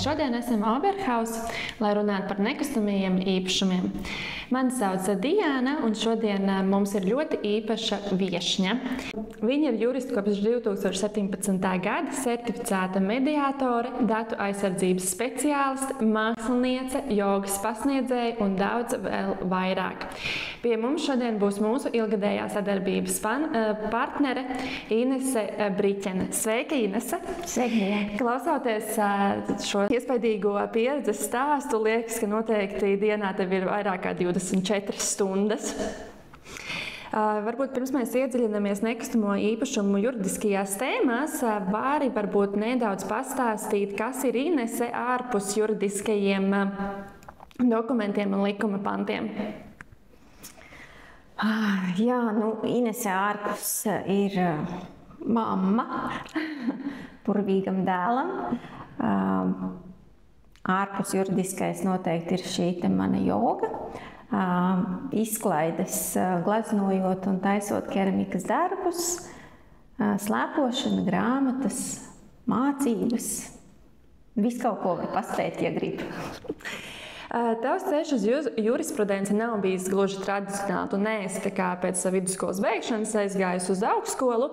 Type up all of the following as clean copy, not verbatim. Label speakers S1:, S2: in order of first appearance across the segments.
S1: šodien esam Oberhaus, lai runātu par nekustamajiem īpašumiem. Mani sauc Diana, un šodien mums ir ļoti īpaša viešņa. Viņa ir jurista kopš 2017. gada, certificēta mediātore, datu aizsardzības speciāliste, māksliniece, jogas pasniedzēja un daudz vēl vairāk. Pie mums šodien būs mūsu ilgadējā sadarbības partnere Inese Briķene. Sveika, Inese!
S2: Sveiki!
S1: Klausoties šo iespaidīgo pieredzes stāstu, liekas, ka noteikti dienā tev ir vairāk kā 24 stundas. Varbūt pirms mēs iedziļinamies nekustamo īpašumu juridiskajās tēmās, vari varbūt nedaudz pastāstīt, kas ir Inese ārpus juridiskajiem dokumentiem un likuma pantiem.
S2: Jā, Inese ārpus ir mamma burvīgam dēlam. Ārpus juridiskais noteikti ir šī mana joga. Izklaides, glaznojot un taisot keramikas darbus, slēpošana, grāmatas, mācības. Visu kaut ko var paspēt, ja grib.
S1: Tavs ceļš uz jurisprudenci nav bijis gluži tradicionāli. Tu neesi pēc vidusskolas beigšanas aizgājusi uz augstskolu,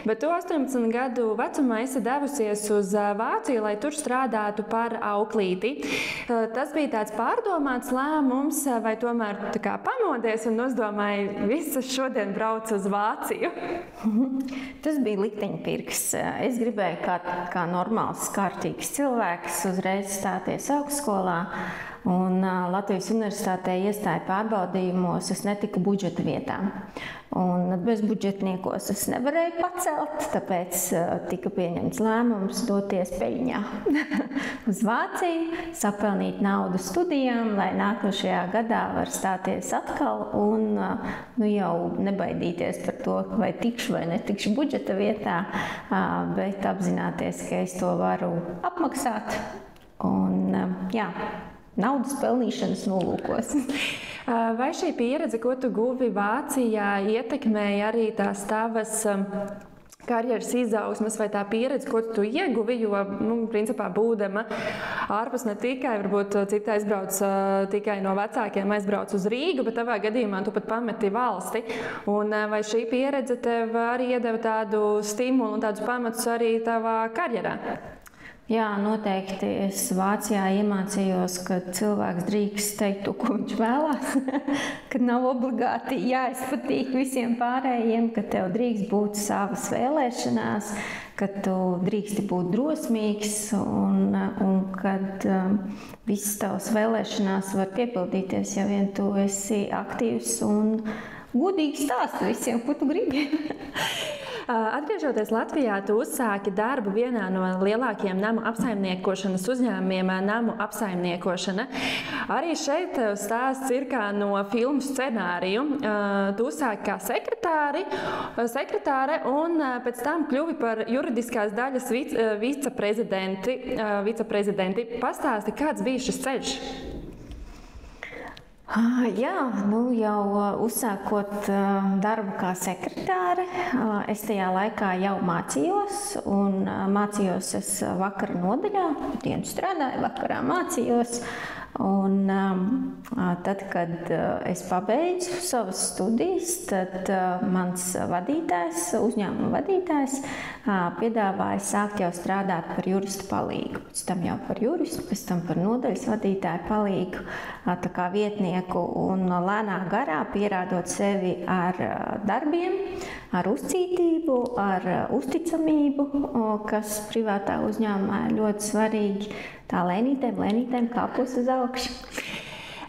S1: bet tu 18 gadu vecumā esi devusies uz Vāciju, lai tur strādātu par auklīti. Tas bija tāds pārdomāts lēmums, vai tomēr pamodies un uzdomāji, visas šodien brauc uz Vāciju?
S2: Tas bija likteņpirks. Es gribēju kā normāls, kārtīgs cilvēks uzreiz stāties augstskolā. Un Latvijas universitātē iestāju pārbaudījumos, es netiku budžeta vietām. Un bezbudžetniekos es nevarēju pacelt, tāpēc tika pieņemts lēmums doties peļņā uz Vāciju, sapelnīt naudu studijām, lai nākošajā gadā var stāties atkal un jau nebaidīties par to, vai tikšu vai netikšu budžeta vietā, bet apzināties, ka es to varu apmaksāt. Un, naudas pelnīšanas nolūkos.
S1: Vai šī pieredze, ko tu guvi Vācijā, ietekmēja arī tās tavas karjeras izaugsmes vai tā pieredze, ko tu ieguvi, jo, principā, būdama ārpus ne tikai, varbūt citi aizbrauc tikai no vecākiem, aizbrauc uz Rīgu, bet tavā gadījumā tu pat pameti valsti. Un vai šī pieredze tev arī iedeva tādu stimulu un tādus pamatus arī tavā karjerā?
S2: Jā, noteikti. Es Vācijā iemācījos, ka cilvēks drīkst teikt to, ko viņš vēlās, ka nav obligāti jāizpatīk visiem pārējiem, ka tev drīkst būt savas vēlēšanās, ka tu drīksti būt drosmīgs un kad visas tavas vēlēšanās var piepildīties, ja vien tu esi aktīvs un godīgi stāsti visiem, ko tu gribi.
S1: Atgriežoties Latvijā, tu uzsāki darbu vienā no lielākajiem namu apsaimniekošanas uzņēmumiem - Namu apsaimniekošana. Arī šeit stāsts ir kā no filmu scenāriju. Tu uzsāki kā sekretāre un pēc tam kļuvi par juridiskās daļas viceprezidenti. Pastāsti, kāds bija šis ceļš?
S2: Jā, jau uzsākot darbu kā sekretāre, es tajā laikā jau mācījos, un mācījos es vakara nodaļā, dienu strādāju, vakarā mācījos. Un tad, kad es pabeidzu savas studijas, tad mans vadītājs, uzņēmuma vadītājs, piedāvāja sākt jau strādāt par juristu palīgu. Pēc tam jau par juristu, pēc tam par nodaļas vadītāju palīgu, tā kā vietnieku, un lēnā garā pierādot sevi ar darbiem, ar uzcītību, ar uzticamību, kas privātā uzņēmumā ir ļoti svarīgi. Tā lēnītēm kāpos uz augšu.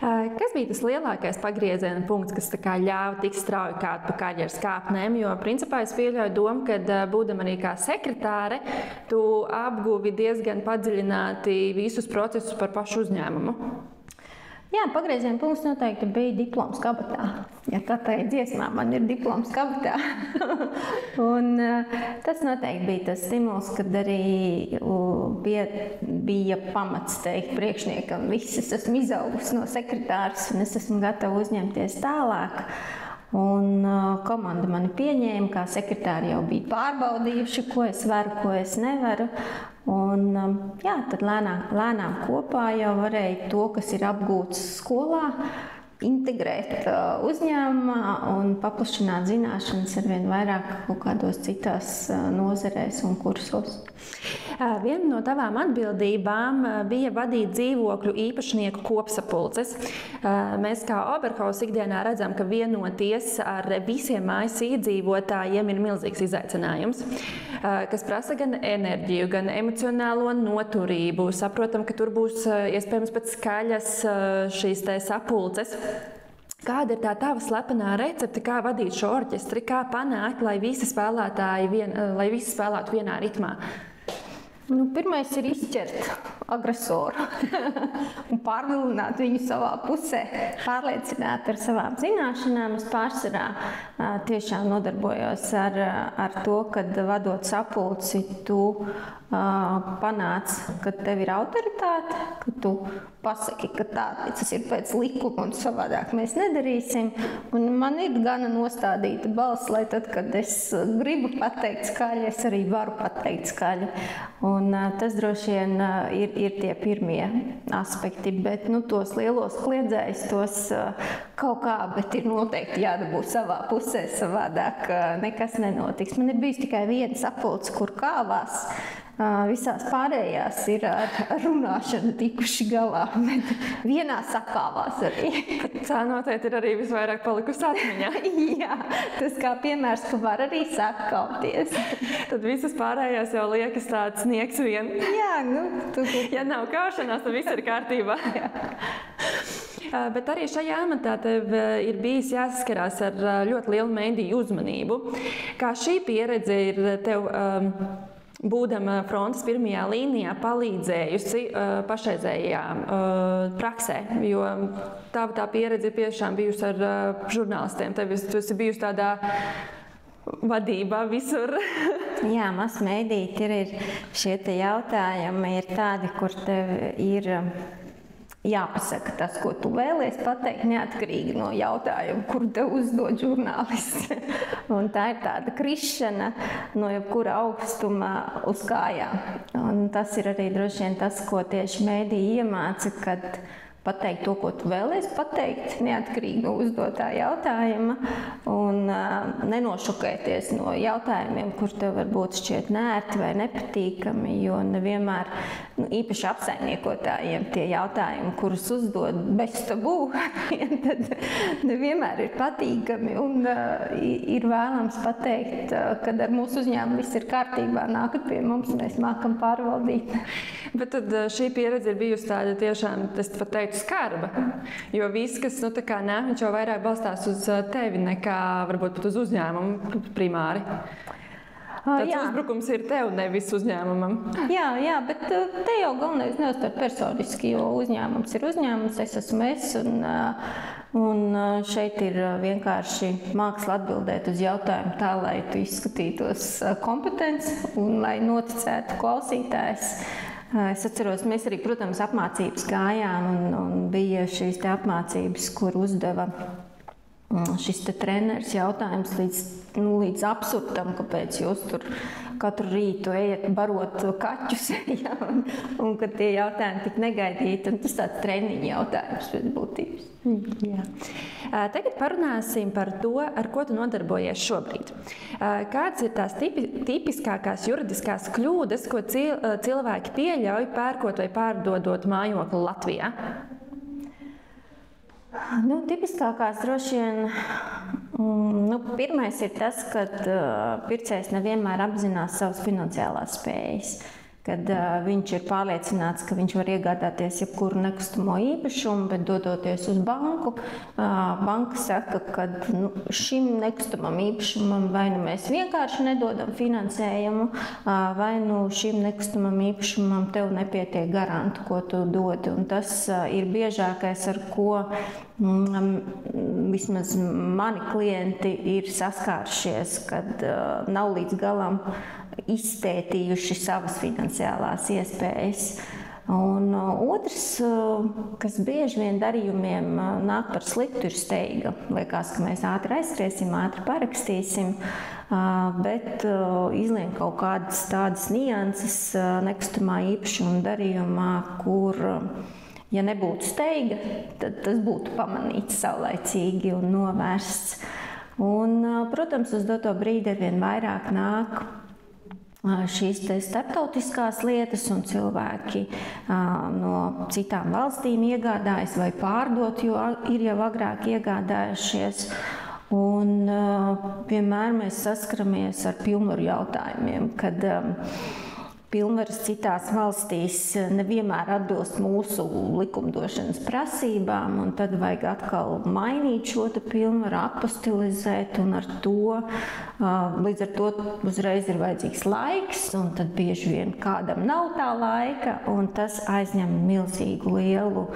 S1: Kas bija tas lielākais pagrieziena punkts, kas ļāva tik strauji kāpt pa karjeras kāpnēm? Jo, principā, es pieļauju domu, ka, būdama arī kā sekretāre, tu apguvi diezgan padziļināti visus procesus par pašu uzņēmumu.
S2: Jā, pagrieziena punkts noteikti bija diploms kabatā. Ja kā tā ir dziesmā, man ir diploms kabatā. Un tas noteikti bija tas stimuls, kad arī bija pamats teikt priekšniekam, viss, es esmu izaugusi no sekretāras un es esmu gatava uzņemties tālāk. Un komanda mani pieņēma, kā sekretāri jau bija pārbaudījuši, ko es varu, ko es nevaru. Un, jā, tad lēnām kopā jau varēja to, kas ir apgūts skolā, integrēt uzņēmumā un paplašināt zināšanas arvien vairāk kaut kādos citās nozarēs un kursos.
S1: Viena no tavām atbildībām bija vadīt dzīvokļu īpašnieku kopsapulces. Mēs kā Oberhaus ikdienā redzam, ka vienoties ar visiem mājas iedzīvotājiem ir milzīgs izaicinājums, kas prasa gan enerģiju, gan emocionālo noturību. Saprotam, ka tur būs iespējams pēc skaļas šīs te sapulces. Kāda ir tā tava slepenā recepte, kā vadīt šo orķestri, kā panākt, lai visi spēlētu vienā ritmā?
S2: Pirmais ir izķert agresoru un pārvilināt viņu savā pusē, pārliecināt ar savām zināšanām. Es pārsvarā tiešām nodarbojos ar to, kad vadot sapulci, tu panāc, ka tev ir autoritāte, ka tu pasaki, ka tas ir pēc likuma un savādāk mēs nedarīsim. Un man ir gana nostādīta balss, lai tad, kad es gribu pateikt skaļi, es arī varu pateikt skaļi. Un tas droši vien ir tie pirmie aspekti, bet tos lielos kliedzējus, tos kaut kā, bet ir noteikti jādabū savā pusē, savādāk nekas nenotiks. Man ir bijis tikai viena sapulce, kur kāvās. Visās pārējās ir ar runāšanu tikuši galā, bet vienā sakāvās arī.
S1: Tā noteikti ir arī visvairāk palikusi atmiņā.
S2: Jā, tas kā piemērs, ka var arī sakauties.
S1: Tad visas pārējās jau liekas tāds sniegs vien.
S2: Jā,
S1: Ja nav kaušanās, tad viss ir kārtībā. Bet arī šajā amatā tev ir bijis jāsaskarās ar ļoti lielu mediju uzmanību. Kā šī pieredze ir tev, būdama frontes pirmajā līnijā, palīdzējusi pašreizējā praksē, jo tā pieredze ir tiešām bijusi ar žurnālistiem. Tu esi bijusi tādā vadībā visur.
S2: Jā, masmediji ir šie te jautājumi, ir tādi, kur tev ir jāpasaka tas, ko tu vēlies pateikt, neatkarīgi no jautājuma, kuru tev uzdod žurnālists. Un tā ir tāda krišana no jebkura augstuma uz kājām. Un tas ir arī droši vien tas, ko tieši mediji iemāca, kad pateikt to, ko tu vēlies pateikt, neatkarīgi no uzdotā jautājuma, un nenošokēties no jautājumiem, kur tev varbūt šķiet neērti vai nepatīkami, jo nevienmēr, īpaši apsaimniekotājiem, tie jautājumi, kurus uzdod bez tabū, tad nevienmēr ir patīkami, un ir vēlams pateikt, kad ar mūsu uzņēmumu viss ir kārtībā, nākat pie mums, mēs mākam pārvaldīt.
S1: Bet tad šī pieredze ir bijusi tāda tiešām, es pat teicu, skarba, jo viss, kas nāk, viņš jau vairāk balstās uz tevi nekā varbūt pat uz uzņēmumu primāri. Tāds uzbrukums ir tev, nevis uzņēmumam.
S2: Jā, bet te jau galvenais neuztver personiski, jo uzņēmums ir uzņēmums, es esmu es, un šeit ir vienkārši māksla atbildēt uz jautājumu tā, lai tu izskatītos kompetents un lai noticētu klausītājs. Es atceros, mēs arī, protams, apmācības gājām, un bija šīs te apmācības, kur uzdeva šis te treneris jautājums līdz absurdam, kāpēc jūs tur katru rītu ejat barot kaķus, ja, un kad tie jautājumi tik negaidīti, un tas tāds treniņa jautājums pēc būtības.
S1: Jā. Tagad parunāsim par to, ar ko tu nodarbojies šobrīd. Kādas ir tās tipiskākās juridiskās kļūdas, ko cilvēki pieļauj pērkot vai pārdodot mājokli Latvijā?
S2: Tipiskākās droši vien, pirmais ir tas, ka pircējs nevienmēr apzinās savas finansiālās spējas. Kad viņš ir pārliecināts, ka viņš var iegādāties jebkuru nekustamo īpašumu, bet dodoties uz banku, banka saka, ka šim nekustamam īpašumam vai nu mēs vienkārši nedodam finansējumu, vai nu šim nekustamam īpašumam tev nepietiek garantu, ko tu dod. Un tas ir biežākais, ar ko vismaz mani klienti ir saskārušies, kad nav līdz galam izpētījuši savas finansiālās iespējas. Un otrs, kas bieži vien darījumiem nāk par sliktu, ir steiga. Liekas, ka mēs ātri aizskriesim, ātri parakstīsim, bet izlien kaut kādas tādas nianses nekustamā īpašuma darījumā, kur, ja nebūtu steiga, tad tas būtu pamanīts saulaicīgi un novērsts. Un, protams, uz doto brīdi arvien vairāk nāk šīs starptautiskās lietas, un cilvēki no citām valstīm iegādājas vai pārdot, jo ir jau agrāk iegādājušies. Un vienmēr mēs saskaramies ar pilnvaru jautājumiem, kad pilnvaras citās valstīs nevienmēr atbilst mūsu likumdošanas prasībām, un tad vajag atkal mainīt šo pilnvaru, apostilizēt, un ar to, līdz ar to uzreiz ir vajadzīgs laiks, un tad bieži vien kādam nav tā laika, un tas aizņem milzīgu lielu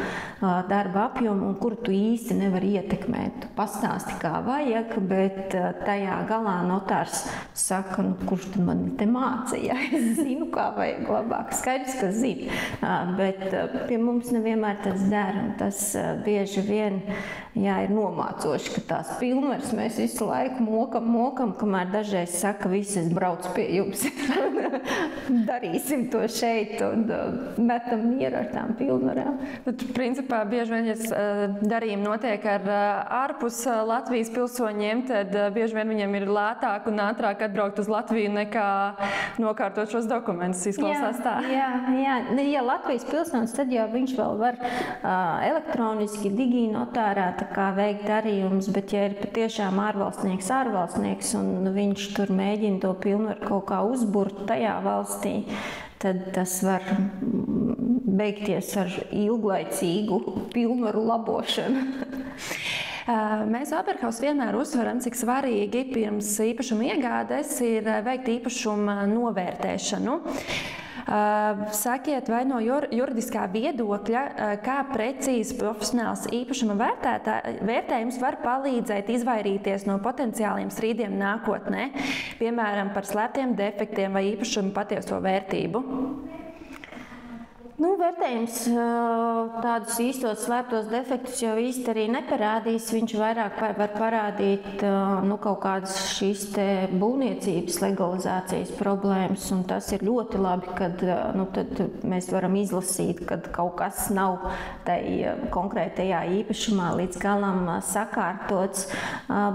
S2: darba apjomu, un kuru tu īsti nevari ietekmēt. Tu pastāsti, kā vajag, bet tajā galā notārs saka, nu, kurš tad man te mācīja, es zinu, kā vajag labāk. Skaidrs, ka zini, bet pie mums nevienmēr tas der, un tas bieži vien ir nomācoši, ka tās pilnvaras mēs visu laiku mokam, kamēr dažreiz saka, visi es braucu pie jums, darīsim to šeit un metam mieru ar tām pilnvarām.
S1: Bet, principā, bieži vien, ja darījumi notiek ar ārpus Latvijas pilsoņiem, tad bieži vien viņiem ir lētāk un ātrāk atbraukt uz Latviju nekā nokārtot šos dokumentus. Izklausās tā.
S2: Ja Latvijas pilsonis, tad jau viņš vēl var elektroniski, digitārā veikt darījumus, bet ja ir patiešām ārvalstnieks un viņš tur mēģina to pilnvaru kaut kā uzburt tajā valstī, tad tas var beigties ar ilglaicīgu pilnvaru labošanu.
S1: Mēs Oberhaus vienmēr uzsveram, cik svarīgi pirms īpašuma iegādes ir veikt īpašuma novērtēšanu. Sakiet, vai no juridiskā viedokļa, kā precīzi profesionāls īpašuma vērtējums var palīdzēt izvairīties no potenciāliem strīdiem nākotnē, piemēram, par slēptiem defektiem vai īpašuma patieso vērtību?
S2: Vērtējums tādus īstos slēptos defektus jau īsti arī neparādīs. Viņš vairāk var parādīt kaut kādas šīs te būvniecības legalizācijas problēmas, un tas ir ļoti labi, kad tad mēs varam izlasīt, kad kaut kas nav tai konkrētajā īpašumā līdz galam sakārtots,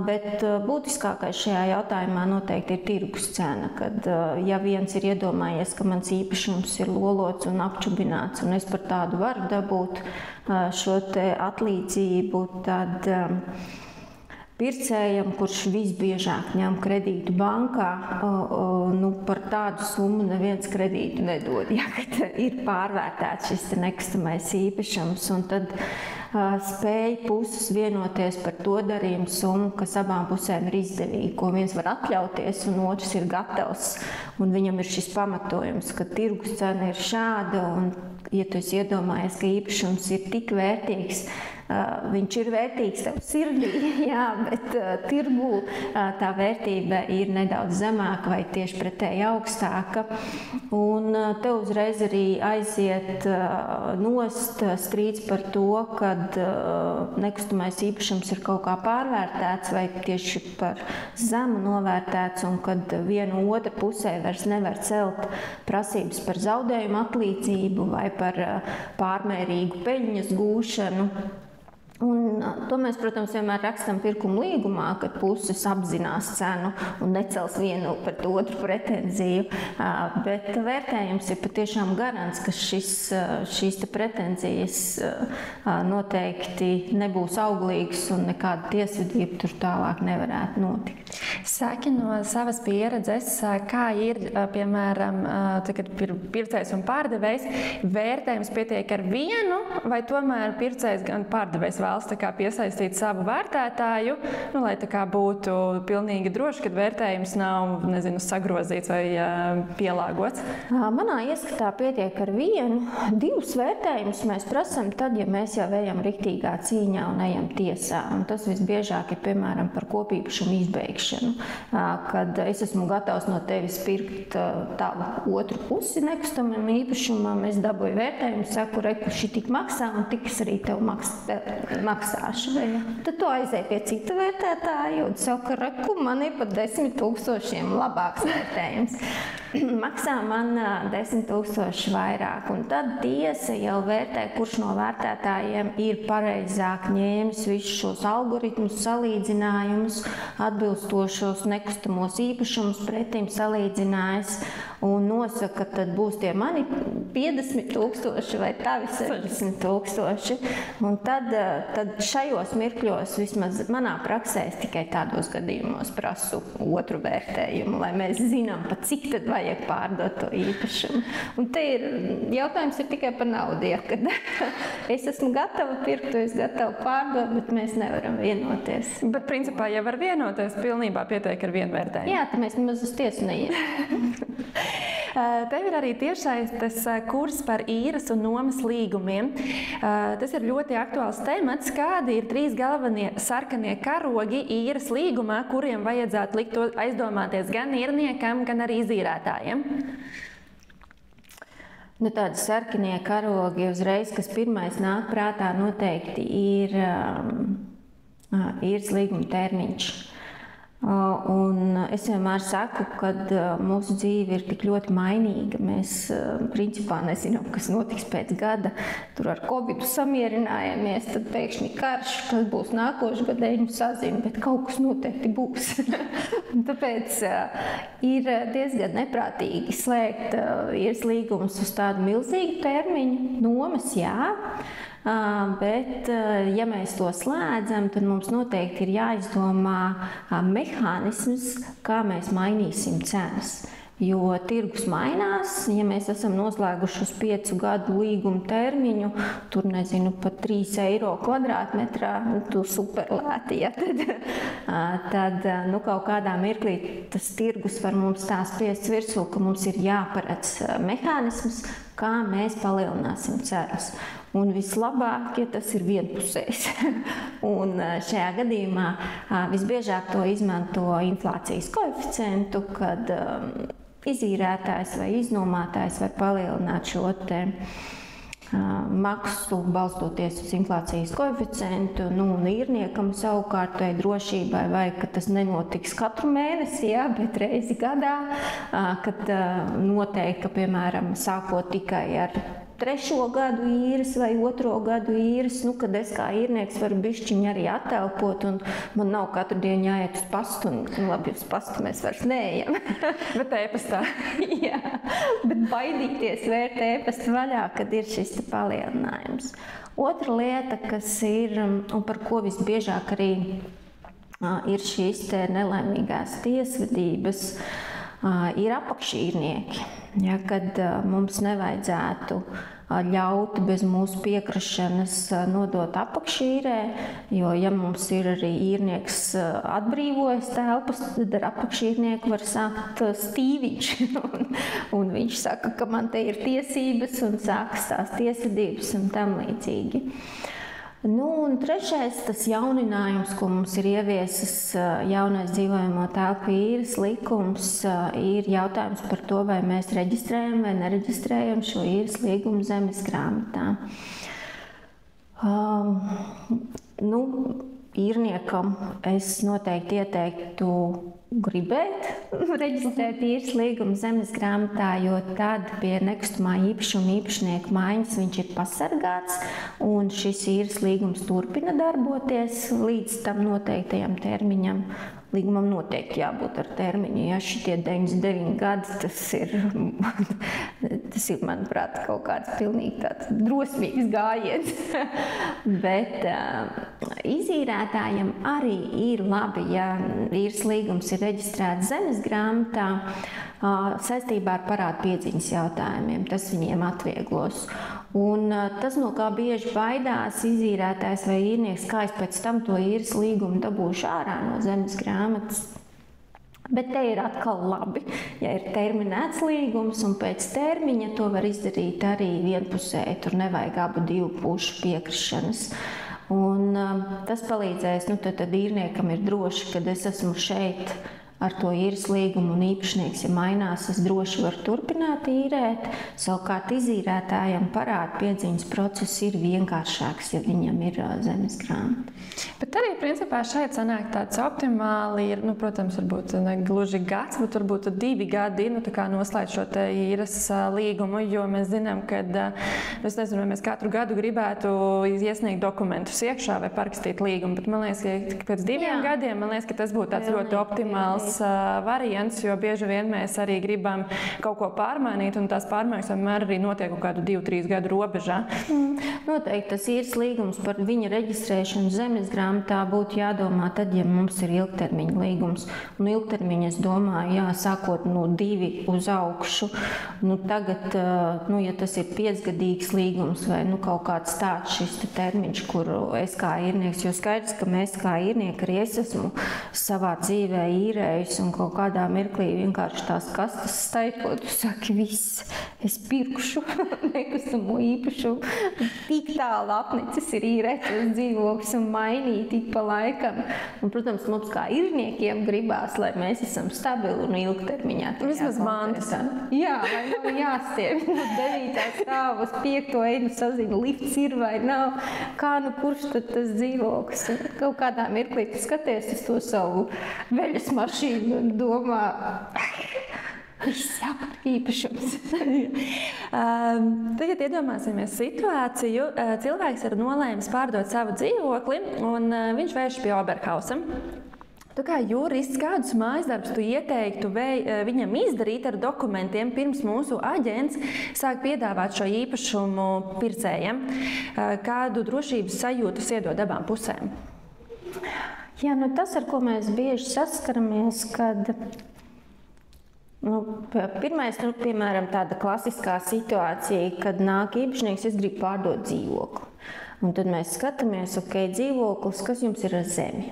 S2: bet būtiskākais šajā jautājumā noteikti ir tirgus cena, kad ja viens ir iedomājies, ka mans īpašums ir lolots un apčubināts, un es par tādu varu dabūt šo te atlīdzību, tad pircējam, kurš visbiežāk ņem kredītu bankā, par tādu summu neviens kredītu nedod, ja ir pārvērtēts šis nekustamais īpašums, un tad spēja puses vienoties par to darījumu summu, kas abām pusēm ir izdevīgi, ko viens var atļauties un otrs ir gatavs, un viņam ir šis pamatojums, ka tirgus cena ir šāda, un ja tu esi iedomājies, ka īpašums ir tik vērtīgs, viņš ir vērtīgs tev sirdī, jā, bet tirgū tā vērtība ir nedaudz zemāka vai tieši pretēji augstāka. Un te uzreiz arī aiziet nost strīds par to, kad nekustamais īpašums ir kaut kā pārvērtēts vai tieši par zemu novērtēts, un kad viena otra pusē vairs nevar celt prasības par zaudējumu atlīdzību vai par pārmērīgu peļņas gūšanu. Un to mēs, protams, vienmēr rakstam pirkuma līgumā, kad puses apzinās cenu un necels vienu pret otru pretenziju, bet vērtējums ir patiešām garants, ka šīs pretenzijas noteikti nebūs auglīgas un nekāda tiesvedība tur tālāk nevarētu notikt.
S1: Saki no savas pieredzes, kā ir, piemēram, kad pircējs un pārdevējs, vērtējums pietiek ar vienu, vai tomēr pircējs gan pārdevējs vēlas piesaistīt savu vērtētāju, lai būtu pilnīgi droši, ka vērtējums nav sagrozīts vai pielāgots?
S2: Manā ieskatā pietiek ar 1, 2 vērtējumus mēs prasām tad, ja mēs jau ejam riktīgā cīņā un ejam tiesā. Un tas visbiežāk ir, piemēram, par kopīpašumu izbeigšanu, kad es esmu gatavs no tevis pirkt tavu otru pusi nekustamam īpašumam, es dabūju vērtējumu, saku, reku, šī tik maksā un tik es arī tev maksāšu. Tad tu aizēji pie cita vērtētāja un saka, reku, man ir pat 10 000 labāks vērtējums. Maksā man 10 000 vairāk, un tad tiesa jau vērtē, kurš no vērtētājiem ir pareizāk ņēmis visus šos algoritmus, salīdzinājumus, atbilstošos nekustamos īpašumus pretim salīdzinājis un nosaka, tad būs tie mani 50 000 vai tavi 60 000. Un tad šajos mirkļos, vismaz manā praksē, es tikai tādos gadījumos prasu otru vērtējumu, lai mēs zinām, pa cik tad vajag pārdot to īpašumu. Un te ir, jautājums ir tikai par naudu, ja, kad es esmu gatava pirkt, tu esi gatava pārdot, bet mēs nevaram vienoties.
S1: Bet principā, ja var vienoties, pilnībā pietiek ar 1 vērtējumu.
S2: Jā, tad mēs nemaz uz tiesu neiet.
S1: Tev ir arī tiešsaistes kurs par īres un nomas līgumiem. Tas ir ļoti aktuāls temats. Kādi ir 3 galvenie sarkanie karogi īres līgumā, kuriem vajadzētu likt aizdomāties gan īrniekam, gan arī izīrētājiem?
S2: Tādi sarkanie karogi uzreiz, kas pirmais nāk prātā, noteikti ir īres līguma termiņš. Un es vienmēr saku, ka mūsu dzīve ir tik ļoti mainīga. Mēs principā nezinām, kas notiks pēc gada. Tur ar Covidu samierinājāmies, tad pēkšņi karš, kas būs nākošu gadēļu sazina, bet kaut kas noteikti būs. Tāpēc ir diezgan neprātīgi slēgt īres līgumus uz tādu milzīgu termiņu. Nomas, jā. Bet, ja mēs to slēdzam, tad mums noteikti ir jāizdomā mehānisms, kā mēs mainīsim cenas. Jo tirgus mainās, ja mēs esam noslēguši uz 5 gadu līguma termiņu, tur, nezinu, pat 3 eiro kvadrātmetrā, tu superlēti, ja, tad kaut kādā mirklī tas tirgus var mums tā spiest virsū, ka mums ir jāparedz mehānisms, kā mēs palielināsim cenas. Un vislabāk, ja tas ir vienpusējs. Un šajā gadījumā visbiežāk to izmanto inflācijas koeficientu, kad izīrētājs vai iznomātājs var palielināt šo te maksu balstoties uz inflācijas koeficientu, un īrniekam savukārt tai drošībai vajag, ka tas nenotiks katru mēnesi, jā, bet reizi gadā, kad noteikti, ka, piemēram, sākot tikai ar 3. gadu īres vai 2. gadu īres, kad es kā īrnieks varu bišķiņi arī attelpot, un man nav katru dienu jāiet uz pastu, un labi, uz pastu mēs vairs neejam.
S1: Bet ēpastā.
S2: Jā, bet baidīties vērt ēpastu vaļā, kad ir šis palielinājums. Otra lieta, kas ir, un par ko visbiežāk arī ir šīs te nelaimīgās tiesvedības, ir apakšīrnieki. Ja, kad mums nevajadzētu ļaut bez mūsu piekrišanas nodot apakšīrē, jo, ja mums ir arī īrnieks atbrīvojas telpas, tad ar apakšīrnieku var sākt stīviņš. Un viņš saka, ka man te ir tiesības un sākas tās tiesvedības un tam līdzīgi. Un trešais, tas jauninājums, ko mums ir ieviesis jaunais dzīvojamo telpu īres likums, ir jautājums par to, vai mēs reģistrējam vai nereģistrējam šo īres līgumu zemes grāmatā. Īrniekam es noteikti ieteiktu gribēt reģistrēt īres līgumu zemes grāmatā, jo tad pie nekustamā īpašuma īpašnieka maiņas viņš ir pasargāts un šis īres līgums turpina darboties līdz tam noteiktajam termiņam. Līgumam noteikti jābūt ar termiņu, ja šitie 99 gadi, tas ir, manuprāt, kaut kāds pilnīgi tāds drosmīgs gājiens. Bet izīrētājiem arī ir labi, ja īres līgums ir reģistrēts zemes grāmatā saistībā ar parādu piedziņas jautājumiem. Tas viņiem atvieglos. Un tas, no kā bieži baidās izīrētājs vai īrnieks, kā es pēc tam to īres līgumu dabūšu ārā no zemes grāmatas. Bet te ir atkal labi, ja ir terminēts līgums, un pēc termiņa to var izdarīt arī vienpusēji. Tur nevajag abu divu pušu piekrišanas. Un tas palīdzēs, tad īrniekam ir droši, kad es esmu šeit ar to īres līgumu un īpašnieks, ja mainās, es droši varu turpināt īrēt. Savukārt izīrētājam parādu piedziņas process ir vienkāršāks, ja viņam ir zemes grāmata.
S1: Bet arī, principā, šeit sanāk tāds optimāli ir, protams, varbūt ne gluži gads, bet varbūt 2 gadi, noslēdz šo te īres līgumu, jo mēs zinām, ka, es nezinu, vai mēs katru gadu gribētu iesniegt dokumentus iekšā vai parakstīt līgumu, bet man liekas, ka pēc 2 gadiem, man liekas, ka tas būtu tāds ļoti optimāls variants, jo bieži vien mēs arī gribam kaut ko pārmainīt, un tās pārmaiņas vienmēr arī notiek kaut kādu 2-3 gadu robežā.
S2: Noteikti tas īres līgums par viņa reģistrēšanu zemes grāmatā būtu jādomā tad, ja mums ir ilgtermiņa līgums. Un ilgtermiņa, es domāju, sākot no 2 uz augšu. Tagad, ja tas ir 5-gadīgs līgums vai kaut kāds tāds šis termiņš, kuru es kā īrnieks, jo skaidrs, ka mēs kā īrnieki arī es esmu savā dzīvē īrēju, un kaut kādā mirklī vienkārši tās kastes staipot, tu saki, viss, es pirkšu nekustamo īpašumu. Tik tālu apnicis ir īrēt tos dzīvokļus un mainīt ik pa laikam. Un, protams, mums kā īrniekiem gribās, lai mēs esam stabili un ilgtermiņā.
S1: Vismaz mantas.
S2: Jā, lai nav jāstiep no 9. stāva uz 5. einu sazina, lifts ir vai nav. Kā kurš tad tas dzīvoklis? Kaut kādā mirklī tu skaties uz to savu veļas mašīnu un domā, viss īpašums.
S1: Tagad iedomāsimies situāciju. Cilvēks ir nolēmis pārdot savu dzīvokli, un viņš vērš pie Oberhausa. Tu kā jurists, kādus mājasdarbus tu ieteiktu viņam izdarīt ar dokumentiem, pirms mūsu aģents sāk piedāvāt šo īpašumu pircējiem? Kādu drošības sajūtu iedod abām pusēm?
S2: Jā, tas, ar ko mēs bieži saskaramies, kad pirmais, piemēram, tāda klasiskā situācija, kad nāk īpašnieks, es gribu pārdot dzīvokli. Un tad mēs skatāmies, dzīvoklis, kas jums ir ar zemi?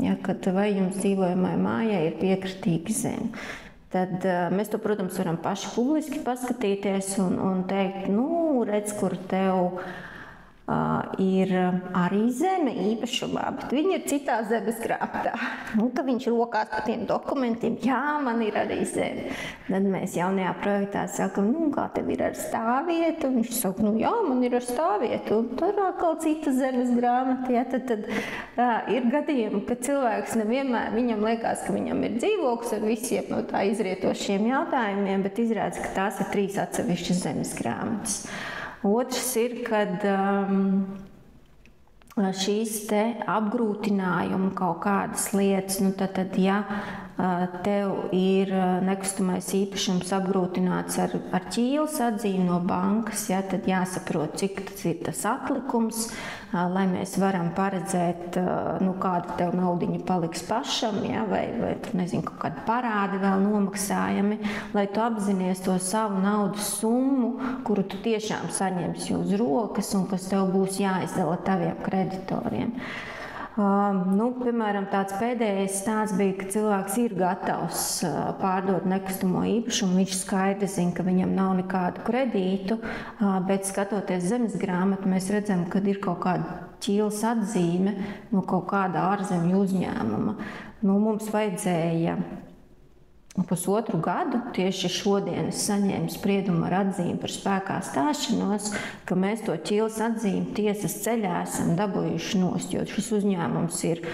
S2: Ja, vai jums dzīvojamai mājai ir piekritīga zeme? Tad mēs to, protams, varam paši publiski paskatīties un teikt, redz, kur tev ir arī zeme īpašumā, bet viņi ir citā zemes grāmatā. Tad viņš rokās pa tiem dokumentiem, jā, man ir arī zeme. Tad mēs jaunajā projektā sakam, kā tev ir ar stāvvietu? Viņš saka, jā, man ir ar stāvvietu. Un tur atkal cita zemes grāmata. Ja? Tad ir gadījumi, ka cilvēks nevienmēr, viņam liekas, ka viņam ir dzīvoklis ar visiem no tā izrietošiem jautājumiem, bet izrādās, ka tās ir 3 atsevišķas zemes grāmatas. Otrs ir, kad šīs te apgrūtinājumi kaut kādas lietas, tad ja tev ir nekustamais īpašums apgrūtināts ar ķīles atzīmi no bankas, tad jāsaprot, cik tas atlikums, lai mēs varam paredzēt, kāda tev naudiņa paliks pašam, vai nezinu, kaut kādi parādi vēl nomaksājami, lai tu apzinies to savu naudas summu, kuru tu tiešām saņemsi uz rokas un kas tev būs jāizdala taviem kreditoriem. Piemēram, tāds pēdējais stāsts bija, ka cilvēks ir gatavs pārdot nekustamo īpašumu. Viņš skaidri zina, ka viņam nav nekādu kredītu, bet skatoties zemes grāmatu, mēs redzam, ka ir kaut kāda ķīles atzīme no kaut kāda ārzemju uzņēmuma. Mums vajadzēja 1,5 gadu, tieši šodien es saņēmu spriedumu ar atzīmi par spēkā stāšanos, ka mēs to ķīles atzīmi tiesas ceļā esam dabūjuši nost, jo šis uzņēmums ir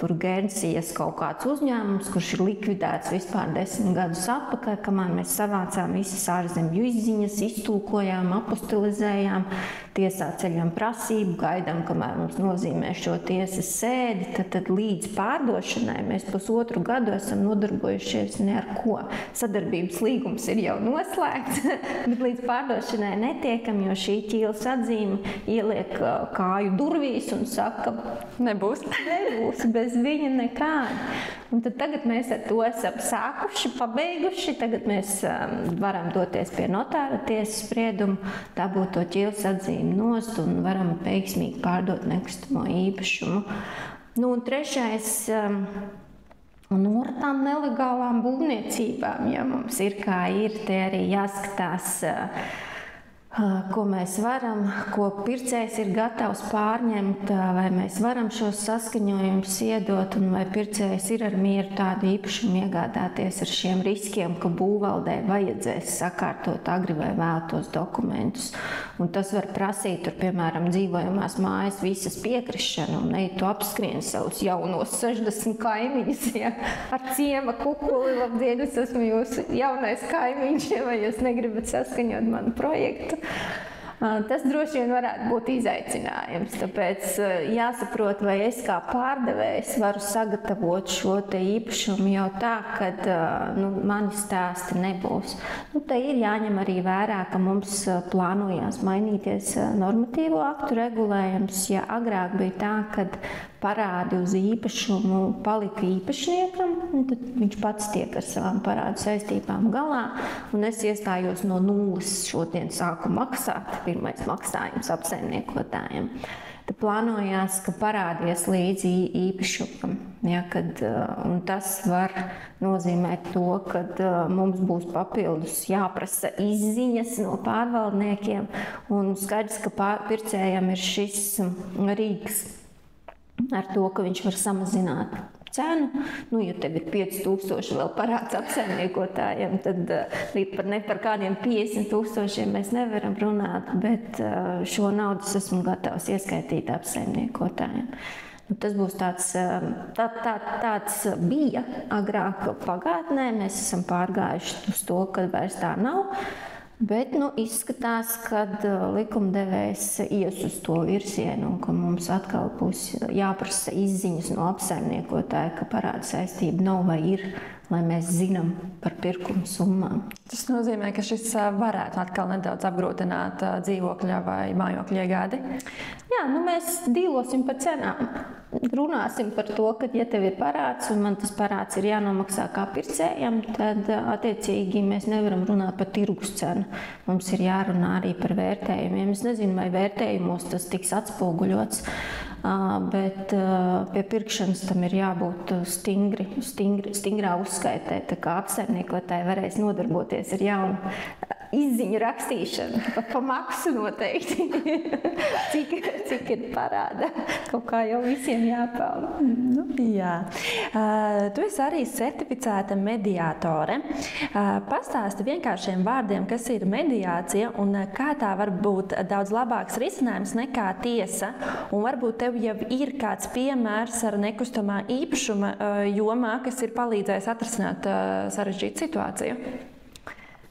S2: tur Gērnsijas kaut kāds uzņēmums, kurš ir likvidēts vispār 10 gadus atpakaļ, kamēr mēs savācām visas ārzemju izziņas, iztulkojām, apostilizējām, tiesā ceļam prasību, gaidām, kamēr mums nozīmē šo tiesas sēdi, tad līdz pārdošanai mēs 1,5 gadu esam nodarbojušies ne ar ko. Sadarbības līgums ir jau noslēgts, bet līdz pārdošanai netiekam, jo šī ķīles atzīme ieliek kāju durvīs un saka,
S1: nebūs.
S2: nebūs bez viņa nekāda. Un tad tagad mēs ar to esam sākuši, pabeiguši. Tagad mēs varam doties pie notāra tiesas spriedumu, dabūt to ķīles atzīmi nost un varam veiksmīgi pārdot nekustamo īpašumu. Nu, un trešais, un ar tām nelegālām būvniecībām, ja mums ir kā ir, te arī jāskatās, ko mēs varam, ko pircējs ir gatavs pārņemt, vai mēs varam šos saskaņojumus iedot, un vai pircējs ir ar mieru tādu īpašumu iegādāties ar šiem riskiem, ka būvvaldē vajadzēs sakārtot agri vai vēl tos dokumentus. Un tas var prasīt, tur, piemēram, dzīvojamās mājas visas piekrišanu, un tu apskrien savus jaunos 60 kaimiņus, ja, ar ciema kukuli, labdien, es esmu jūsu jaunais kaimiņš, ja, vai jūs negribat saskaņot manu projektu. Tas droši vien varētu būt izaicinājums, tāpēc jāsaprot, vai es kā pārdevējs varu sagatavot šo te īpašumu jau tā, kad mani stāsti nebūs. Te ir jāņem arī vērā, ka mums plānojās mainīties normatīvo aktu regulējums. Ja agrāk bija tā, kad parādi uz īpašumu palika īpašniekam, tad viņš pats tiek ar savām parādu saistībām galā, un es iestājos no nulles šodien sāku maksāt, pirmais maksājums apsaimniekotājiem. Tad plānojās, ka parādies līdzi īpašumam, ja, un tas var nozīmēt to, ka mums būs papildus jāprasa izziņas no pārvaldniekiem, un skaidrs, ka pircējam ir šis rīks ar to, ka viņš var samazināt cenu. Ja tev ir 5000 vēl parāds apsaimniekotājiem, tad ne par kādiem 50 000 mēs nevaram runāt, bet šo naudu esmu gatavs ieskaitīt apsaimniekotājiem. Tas būs tāds bija agrāk pagātnē, mēs esam pārgājuši uz to, ka vairs tā nav. Bet izskatās, ka likumdevējs ies uz to virzienu, un ka mums atkal būs jāprasa izziņas no apsaimniekotāja, ka parāda saistība nav vai ir, lai mēs zinām par pirkuma summām.
S1: Tas nozīmē, ka šis varētu atkal nedaudz apgrūtināt dzīvokļa vai mājokļa iegādi?
S2: Jā, mēs dīlosim par cenām. Runāsim par to, ka, ja tev ir parāds un man tas parāds ir jānomaksā kā pircējam, tad attiecīgi mēs nevaram runāt par tirgus cenu. Mums ir jārunā arī par vērtējumiem. Es nezinu, vai vērtējumos tas tiks atspoguļots, bet pie pirkšanas tam ir jābūt stingrā uzskaitē, tā kā apsaimniekotāji varēs nodarboties ar jaunu izziņu rakstīšanu, pa maksu noteikti, cik ir parāda. Kaut kā jau visiem jāpelna.
S1: Jā. Tu esi arī certificēta mediātore. Pastāsti vienkāršiem vārdiem, kas ir mediācija un kā tā var būt daudz labāks risinājums nekā tiesa. Un varbūt tev jau ir kāds piemērs ar nekustamā īpašuma jomā, kas ir palīdzējis atrisināt sarežģītu situāciju.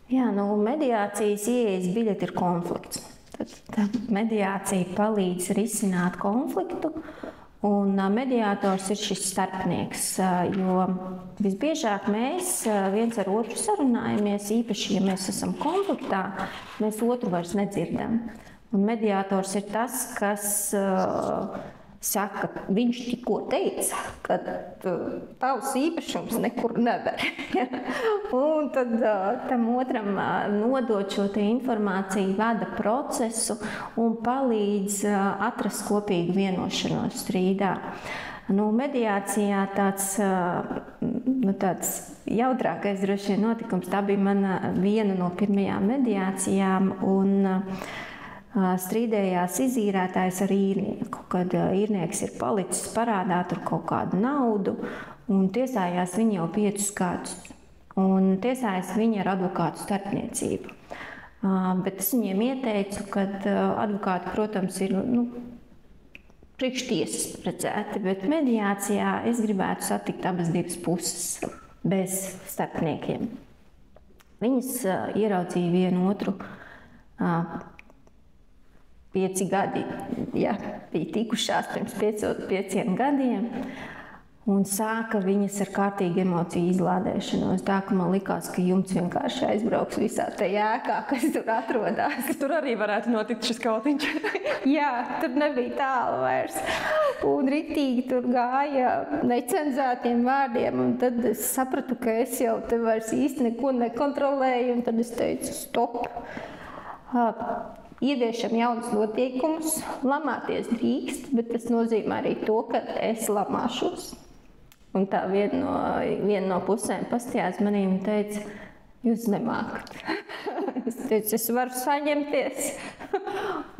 S2: Jā, mediācijas ieejas biļete ir konflikts. Tad mediācija palīdz risināt konfliktu, un mediātors ir šis starpnieks, jo visbiežāk mēs viens ar otru sarunājamies, īpaši, ja mēs esam konfliktā, mēs otru vairs nedzirdam. Un mediātors ir tas, kas saka, viņš tikko teica, ka tavs īpašums nekur never. Un tad tam otram nodot šo te informāciju, vada procesu un palīdz atrast kopīgu vienošanos strīdā. Mediācijā tāds jautrākais droši vien notikums, tā bija viena no pirmajām mediācijām, un strīdējās izīrētājs ar īrnieku, kad īrnieks ir palicis parādā tur kaut kādu naudu, un tiesājās viņu jau 5 gadus. Un tiesājās viņa ar advokātu starpniecību. Bet es viņiem ieteicu, ka advokāti, protams, ir priekštiesas paredzēti, bet mediācijā es gribētu satikt abas divas puses bez starpniekiem. Viņas ieraudzīja vienu otru 5 gadi, ja, bija tikušās pirms 5 gadiem. Un sāka viņas ar kārtīgu emociju izlādēšanos. Tā, ka man likās, ka jumts vienkārši aizbrauks visā tajā ēkā, kas tur atrodas.
S1: Ka tur arī varētu notikt šis kautiņš.
S2: Jā, tur nebija tālu vairs. Un ritīgi tur gāja necenzētiem vārdiem. Un tad es sapratu, ka es jau te vairs īsti neko nekontrolēju. Un tad es teicu, stop. Ieviešam jaunas noteikumus. Lamāties drīkst, bet tas nozīmē arī to, ka es lamāšos. Un tā viena no pusēm pastījās manī un teica, jūs nemākat. Es teicu, es varu saņemties.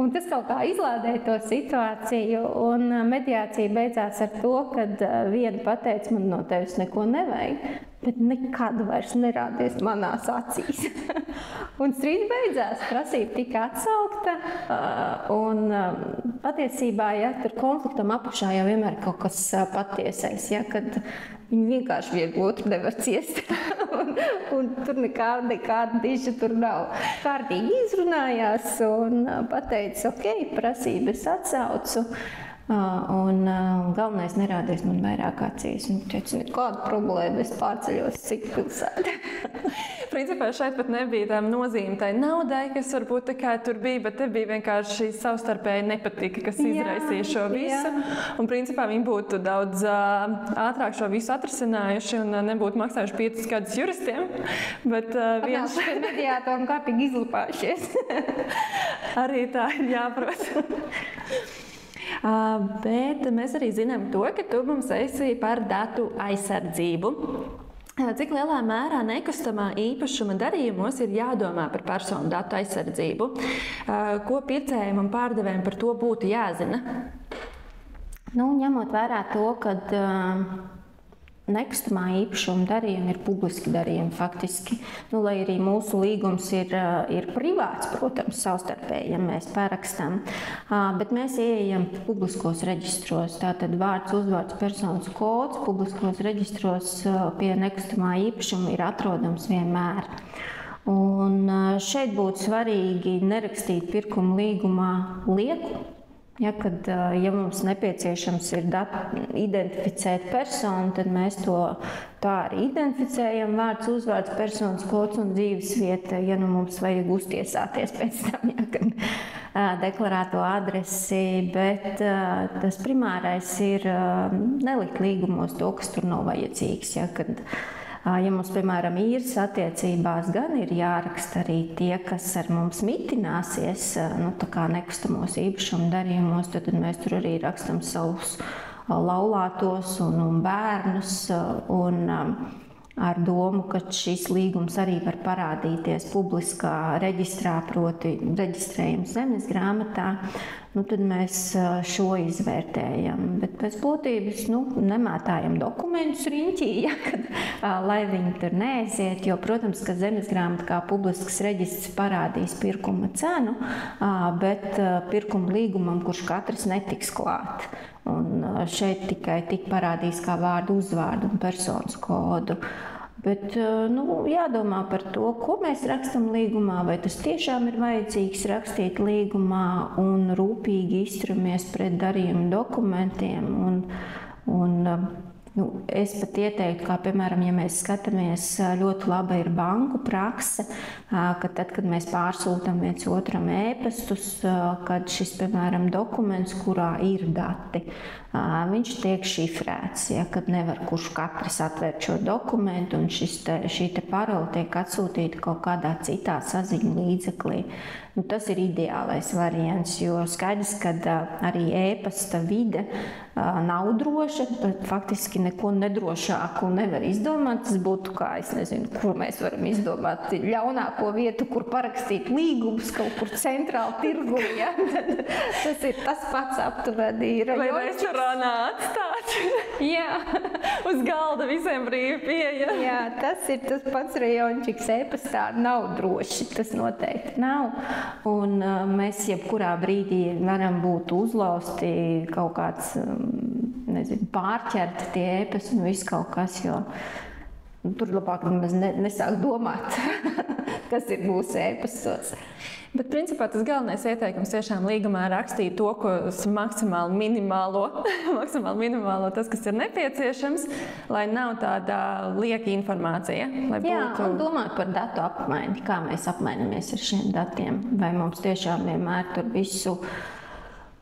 S2: Un tas kaut kā izlādēja to situāciju. Un mediācija beidzās ar to, kad viena pateica, man no tevis neko nevajag, bet nekad vairs nerādies manās acīs. Un strīds beidzās, prasība tika atsaukta. Un patiesībā, ja tur konfliktam apakšā jau vienmēr kaut kas patiesais, ja, kad viņi vienkārši viegli otru nevar ciest. un tur nekāda diža tur nav. Kārtīgi izrunājās un pateica, ok, prasības atsaucu. Un galvenais nerādies man vairāk acīs. Viņa teica, nekāda problēma, es pārceļos citu pilsētu.
S1: Principā šeit pat nebija tā nozīme tai naudai, kas varbūt tā kā tur bija, bet te bija vienkārši šī savstarpēja nepatika, kas izraisīja šo visu. Un principā viņi būtu daudz ātrāk šo visu atrisinājuši un nebūtu maksājuši 5 gadus juristiem. Bet viens
S2: pie mediātoram kārtīgi izlupājušies.
S1: Arī tā ir jāprot. Bet mēs arī zinām to, ka tu mums esi par datu aizsardzību. Cik lielā mērā nekustamā īpašuma darījumos ir jādomā par personu datu aizsardzību? Ko pircējiem un pārdevējiem par to būtu jāzina?
S2: Ņemot vērā to, ka nekustamā īpašuma darījumi ir publiski darījumi faktiski. Lai arī mūsu līgums ir privāts, protams, savstarpēji, ja mēs parakstām, bet mēs ieejam publiskos reģistros. Tātad vārds, uzvārds, personas kods publiskos reģistros pie nekustamā īpašuma ir atrodams vienmēr. Un šeit būtu svarīgi nerakstīt pirkuma līgumā lieku. Ja mums nepieciešams ir identificēt personu, tad mēs to tā arī identificējam. Vārds, uzvārds, personas kods un dzīvesvieta, ja mums vajag uztiesāties pēc tam, kad deklarēto adresi. Bet tas primārais ir nelikt līgumos to, kas tur nav vajadzīgs. Ja mums, piemēram, īres attiecībās gan ir jāraksta arī tie, kas ar mums mitināsies, tā kā nekustamos īpašumu darījumos, tad mēs tur arī rakstam savus laulātos un bērnus, un ar domu, ka šis līgums arī var parādīties publiskā reģistrā, proti reģistrējums zemes grāmatā, tad mēs šo izvērtējam. Bet pēc būtības nemētājam dokumentus riņķī, lai viņi tur neaiziet, jo, protams, ka zemes grāmata kā publisks reģistrs parādīs pirkuma cenu, bet pirkuma līgumam, kurš katrs netiks klāt. Un šeit tikai tik parādīs kā vārdu, uzvārdu un personas kodu. Bet jādomā par to, ko mēs rakstam līgumā, vai tas tiešām ir vajadzīgs rakstīt līgumā un rūpīgi izturamies pret darījumu dokumentiem. Es pat ieteiktu, kā piemēram, ja mēs skatāmies, ļoti laba ir banku prakse, ka tad, kad mēs pārsūtam viens otram ēpastus, kad šis, piemēram, dokuments, kurā ir dati, viņš tiek šifrēts, kad nevar kurš katrs atvērt šo dokumentu, un šī parola tiek atsūtīta kaut kādā citā saziņu līdzeklī. Tas ir ideālais variants, jo skaidrs, ka arī ēpasta vide nav droša, bet faktiski neko nedrošāku nevar izdomāt. Tas būtu kā, es nezinu, kur mēs varam izdomāt ļaunāko vietu, kur parakstīt līgumus, kaut kur centrāli tirgu. Ja? Tas ir tas pats aptuveni.
S1: Vai restorānā atstāt?
S2: Jā.
S1: Uz galda visiem brīvi pieeja.
S2: Jā, tas ir tas pats rajončiks. Ēpastā nav droši, tas noteikti nav. Un mēs jebkurā brīdī varam būt uzlausti kaut kāds, pārķerti tie ēpasti un viss kaut kas, jo tur labāk nemaz nesāk domāt kas ir mūsu e-pastos.
S1: Bet, principā, tas galvenais ieteikums tiešām līgumā rakstīt to, maksimāli minimālo, tas, kas ir nepieciešams, lai nav tāda lieka informācija.
S2: Un domāt par datu apmaiņu, kā mēs apmainamies ar šiem datiem, vai mums tiešām vienmēr tur visu.